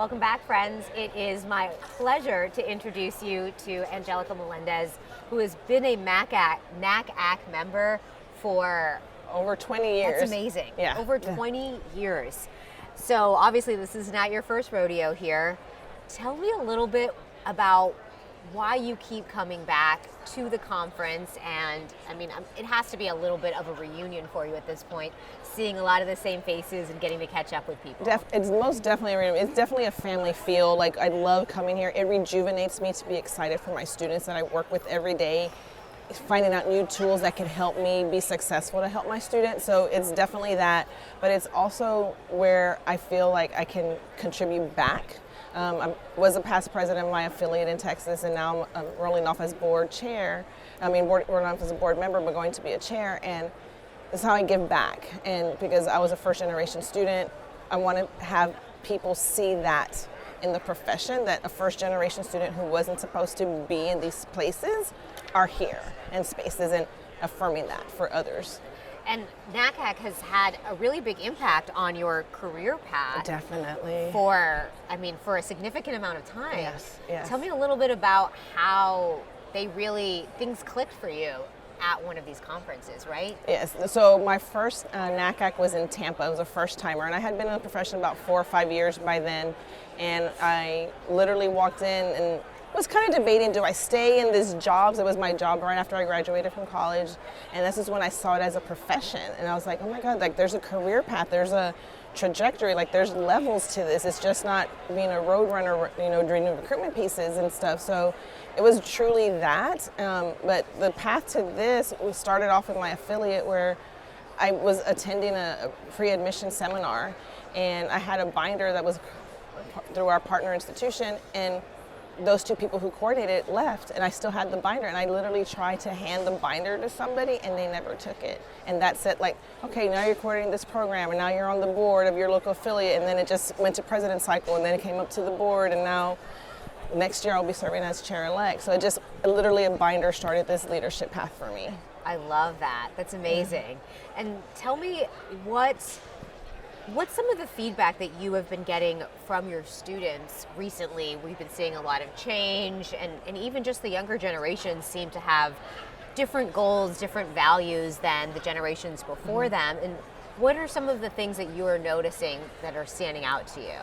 Welcome back, friends. It is my pleasure to introduce you to Angelica Melendez, who has been a NACAC member for over 20 years. That's amazing. Yeah. Over 20 years. So obviously this is not your first rodeo here. Tell me a little bit about why you keep coming back to the conference, and I mean, it has to be a little bit of a reunion for you at this point, seeing a lot of the same faces and getting to catch up with people. It's most definitely a reunion. It's definitely a family feel. Like, I love coming here. It rejuvenates me to be excited for my students that I work with every day, finding out new tools that can help me be successful to help my students. So it's definitely that, but it's also where I feel like I can contribute back. I was a past president of my affiliate in Texas, and now I'm rolling off as board chair. Rolling off as a board member, but going to be a chair, and this is how I give back. And because I was a first generation student, I want to have people see that in the profession, that a first generation student who wasn't supposed to be in these places are here in spaces, and affirming that for others. And NACAC has had a really big impact on your career path. Definitely. For a significant amount of time. Yes. Tell me a little bit about how things clicked for you at one of these conferences, right? Yes. So my first NACAC was in Tampa. It was a first timer, and I had been in the profession about 4 or 5 years by then. And I literally walked in and was kind of debating, do I stay in this job? So it was my job right after I graduated from college, and this is when I saw it as a profession, and I was like, oh my God, like, there's a career path, there's a trajectory, like, there's levels to this. It's just not being a road runner, doing recruitment pieces and stuff. So it was truly that, but the path to this started off with my affiliate, where I was attending a pre-admission seminar, and I had a binder that was through our partner institution, and those two people who coordinated left, and I still had the binder, and I literally tried to hand the binder to somebody, and they never took it. And that said, like, okay, now you're coordinating this program, and now you're on the board of your local affiliate, and then it just went to president cycle, and then it came up to the board, and now next year I'll be serving as chair-elect. So it just literally, a binder started this leadership path for me. I love that. That's amazing. And tell me, what's some of the feedback that you have been getting from your students recently? We've been seeing a lot of change, and even just the younger generations seem to have different goals, different values than the generations before them. And what are some of the things that you are noticing that are standing out to you?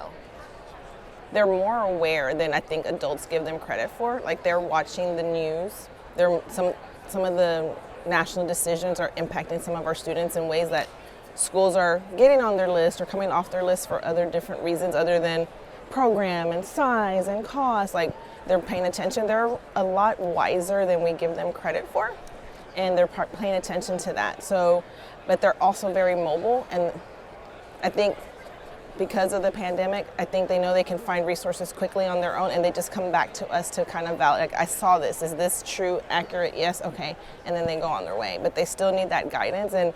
They're more aware than I think adults give them credit for. Like, they're watching the news. Some of the national decisions are impacting some of our students in ways that schools are getting on their list or coming off their list for other different reasons other than program and size and cost. Like, they're paying attention. They're a lot wiser than we give them credit for, and they're paying attention to that. So, but they're also very mobile, and I think because of the pandemic, I think they know they can find resources quickly on their own, and they just come back to us to kind of validate, like, I saw this, is this true, accurate? Yes, okay, and then they go on their way. But they still need that guidance, and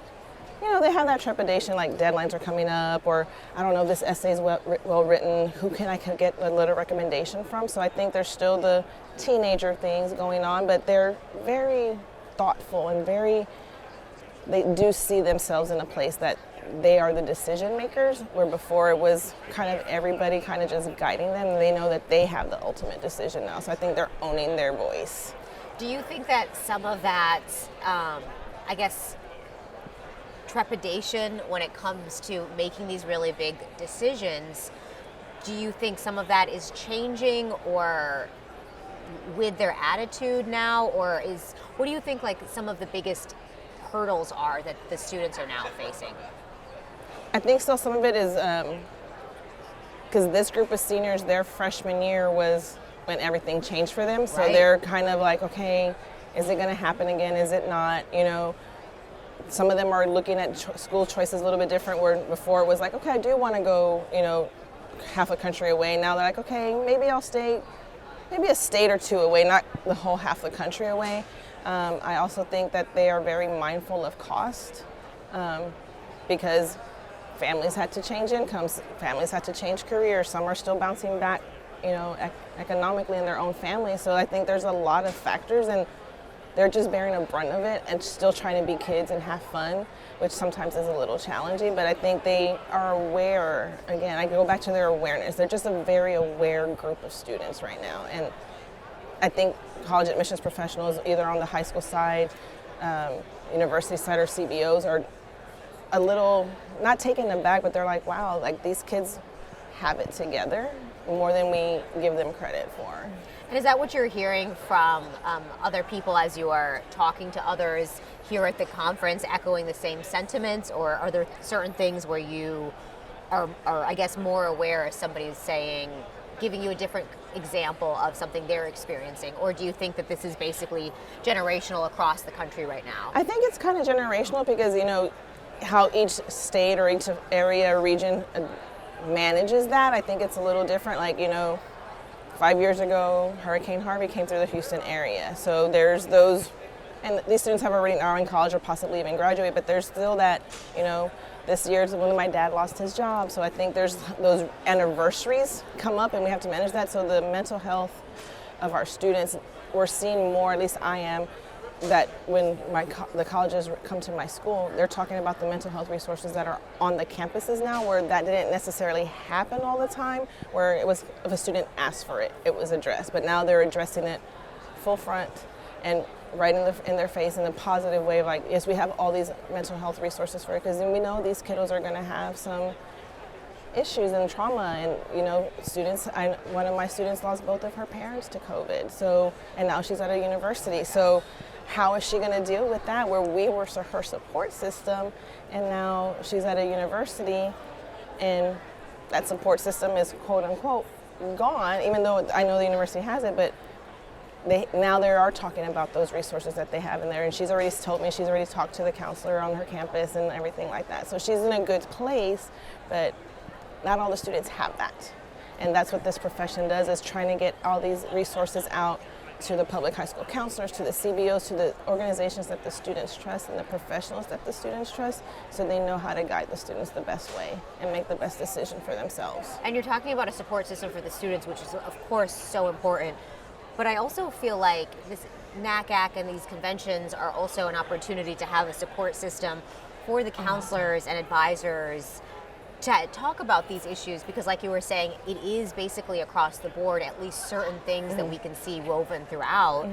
they have that trepidation, like deadlines are coming up, or I don't know if this essay is well written, who can I get a little recommendation from? So I think there's still the teenager things going on, but they're very thoughtful, and they do see themselves in a place that they are the decision makers, where before it was kind of everybody kind of just guiding them, and they know that they have the ultimate decision now. So I think they're owning their voice. Do you think that some of that, trepidation when it comes to making these really big decisions, do you think some of that is changing, or with their attitude now, or what do you think, like, some of the biggest hurdles are that the students are now facing? I think still some of it is because this group of seniors, their freshman year was when everything changed for them. So They're kind of like, okay, is it going to happen again? Is it not? Some of them are looking at school choices a little bit different, where before it was like, okay, I do want to go, half a country away. Now they're like, okay, maybe I'll stay, maybe a state or two away, not the whole half the country away. I also think that they are very mindful of cost, because families had to change incomes, families had to change careers, some are still bouncing back, economically in their own families. So I think there's a lot of factors, and they're just bearing a brunt of it and still trying to be kids and have fun, which sometimes is a little challenging. But I think they are aware. Again, I go back to their awareness. They're just a very aware group of students right now. And I think college admissions professionals, either on the high school side, university side, or CBOs, are a little, not taken aback, but they're like, wow, like these kids have it together more than we give them credit for. And is that what you're hearing from other people as you are talking to others here at the conference, echoing the same sentiments, or are there certain things where you are I guess, more aware if somebody is saying, giving you a different example of something they're experiencing, or do you think that this is basically generational across the country right now? I think it's kind of generational because, you know, how each state or each area or region manages that, I think it's a little different. Like, you know, 5 years ago, Hurricane Harvey came through the Houston area. So there's those, and these students have already are in college or possibly even graduate, but there's still that, you know, this year's when my dad lost his job. So I think there's those anniversaries come up and we have to manage that. So the mental health of our students, we're seeing more, at least I am, that when the colleges come to my school, they're talking about the mental health resources that are on the campuses now, where that didn't necessarily happen all the time, where it was, if a student asked for it, it was addressed. But now they're addressing it full front and right in their face in a positive way of like, yes, we have all these mental health resources for it, because then we know these kiddos are going to have some issues and trauma. And, you know, students, one of my students lost both of her parents to COVID, so, and now she's at a university. So how is she going to deal with that, where we were her support system, and now she's at a university and that support system is quote unquote gone, even though I know the university has it, but now they are talking about those resources that they have in there. And she's already told me she's already talked to the counselor on her campus and everything like that. So she's in a good place, but not all the students have that. And that's what this profession does, is trying to get all these resources out to the public high school counselors, to the CBOs, to the organizations that the students trust and the professionals that the students trust, so they know how to guide the students the best way and make the best decision for themselves. And you're talking about a support system for the students, which is of course so important. But I also feel like this NACAC and these conventions are also an opportunity to have a support system for the counselors and advisors to talk about these issues, because like you were saying, it is basically across the board, at least certain things that we can see woven throughout.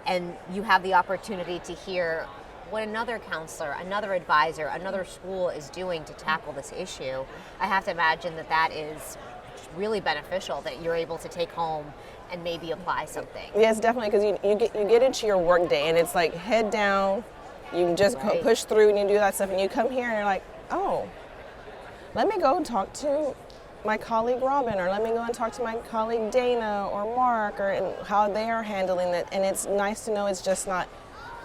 And you have the opportunity to hear what another counselor, another advisor, another school is doing to tackle this issue. I have to imagine that that is really beneficial, that you're able to take home and maybe apply something. Yes, definitely, because you get into your work day and it's like head down, you just push through and you do that stuff, and you come here and you're like, oh, let me go and talk to my colleague Robin, or let me go and talk to my colleague Dana or Mark, or and how they are handling it. And it's nice to know it's just not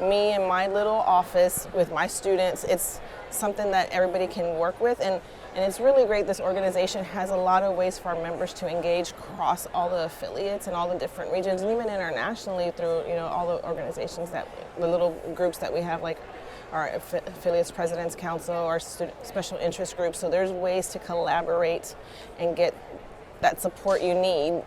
me in my little office with my students. It's something that everybody can work with, and it's really great. This organization has a lot of ways for our members to engage across all the affiliates and all the different regions, and even internationally through, you know, all the organizations that, the little groups that we have, like our Affiliates President's Council, our special interest groups. So there's ways to collaborate and get that support you need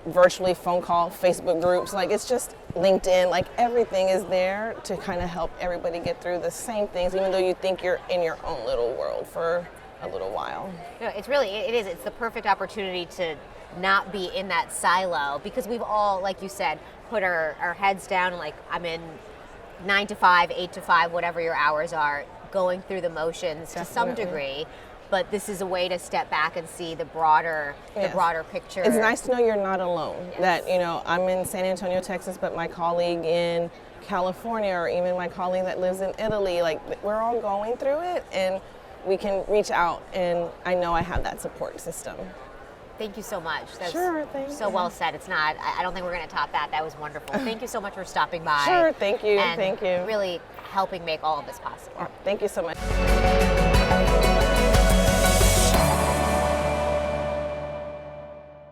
virtually, phone call, Facebook groups, like it's just LinkedIn, like everything is there to kind of help everybody get through the same things, even though you think you're in your own little world for a little while. No, it's really, it's the perfect opportunity to not be in that silo, because we've all, like you said, put our heads down, like I'm in 9 to 5, 8 to 5, whatever your hours are, going through the motions to some degree. But this is a way to step back and see the broader picture. It's nice to know you're not alone. Yes. That, you know, I'm in San Antonio, Texas, but my colleague in California, or even my colleague that lives in Italy, like we're all going through it, and we can reach out, and I know I have that support system. Thank you so much. That's so well said. It's not, I don't think we're going to top that. That was wonderful. Thank you so much for stopping by. Sure, thank you. And thank you. Really helping make all of this possible. Thank you so much.